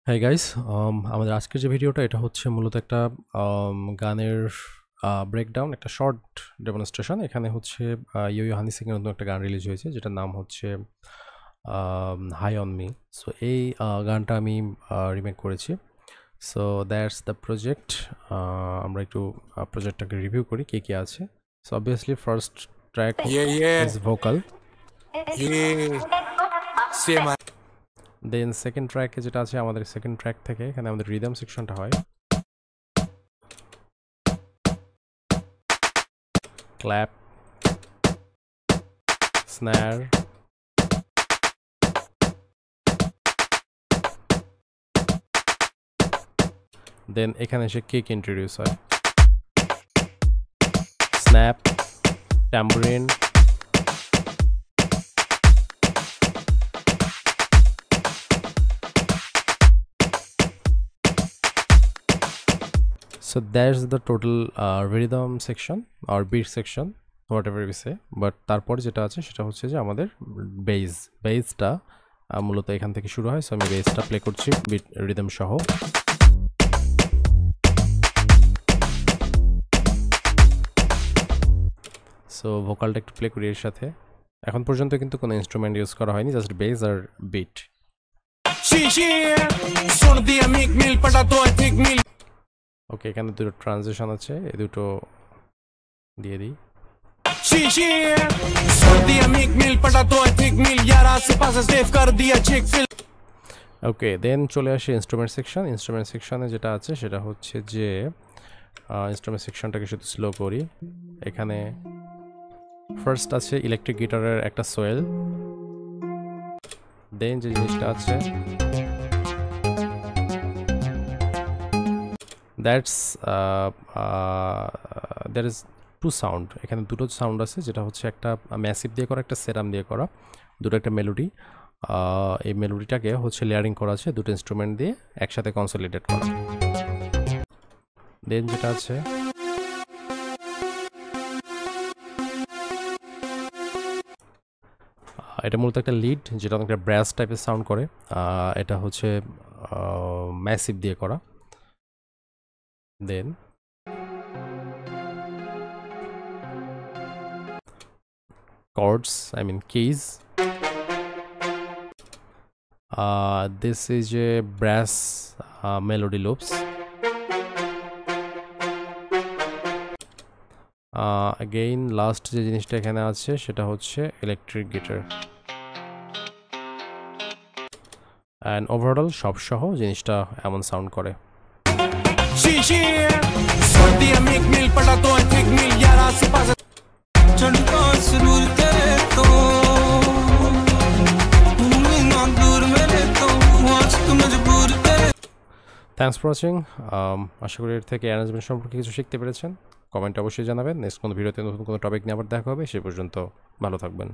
হ্যাঁ গাইস, আমাদের আজকের যে ভিডিওটা এটা হচ্ছে মূলত একটা গানের ব্রেকডাউন, একটা শর্ট ডেমনস্ট্রেশন। এখানে হচ্ছে ইয়ো ইয়ো হানি সিং এর নতুন একটা গান রিলিজ হয়েছে যেটার নাম হচ্ছে হাই অন মি। সো এই গানটা আমি রিমেক করেছি। So that's the project. আমরা একটু প্রজেক্টটাকে রিভিউ করি কে কে আছে। So obviously first track is vocal, then second ট্র্যাকে যেটা আছে আমাদের সেকেন্ড ট্র্যাক থেকে এখানে আমাদের রিদম সেকশনটা হয়, ক্ল্যাপ, স্ন্যার, দেন এখানে এসে কিক ইন্ট্রোডিউস হয়, snap, ট্যাম্বুরিন, so that's the total rhythm section or beat section, whatever we say. but তারপর যেটা আছে সেটা হচ্ছে যে আমাদের বেসটা মূলত এখান থেকে শুরু হয়। সো আমি বেসটা প্লে করছি বিট রিদম সহ। সো ভোকালটা একটু প্লে করি এর সাথে। এখন পর্যন্ত কিন্তু কোনো ইনস্ট্রুমেন্ট ইউজ করা হয়নি, জাস্ট বেস আর বিট। ওকে, এখানে দুটো ট্রানজিশন আছে, এই দুটো দিয়ে দিই। ওকে, দেন চলে আসে ইনস্ট্রুমেন্ট সেকশন। ইনস্ট্রুমেন্ট সেকশনে যেটা আছে সেটা হচ্ছে যে ইনস্ট্রুমেন্ট সেকশনটাকে শুধু স্লো করি। এখানে ফার্স্ট আছে ইলেকট্রিক গিটারের একটা সোয়েল, দেন যে জিনিসটা আছে that's there is two sound. এখানে দুটো সাউন্ড আছে, যেটা হচ্ছে একটা ম্যাসিভ দিয়ে করা, একটা সেরাম দিয়ে করা, দুটো একটা মেলোডি। এই মেলোডিটাকে হচ্ছে লেয়ারিং করা আছে দুটো ইনস্ট্রুমেন্ট দিয়ে একসাথে কনসলিডেট করা। দেন যেটা আছে এটা মূলত একটা লিড, যেটা অনেকটা ব্রাস টাইপের সাউন্ড করে। এটা হচ্ছে ম্যাসিভ দিয়ে করা। দেন chords, I mean keys. This is a brass melody loops. Again last যে জিনিসটা এখানে আছে সেটা হচ্ছে ইলেকট্রিক গিটার। অ্যান্ড ওভারঅল সব সহ জিনিসটা এমন সাউন্ড করে। Thanks for watching. আশা করি এর থেকে অ্যারেঞ্জমেন্ট সম্পর্কে কিছু শিখতে পেরেছেন। কমেন্টে অবশ্যই জানাবেন। নেক্সট কোনো ভিডিওতে নতুন কোনো টপিক নিয়ে আবার দেখা হবে। সে পর্যন্ত ভালো থাকবেন।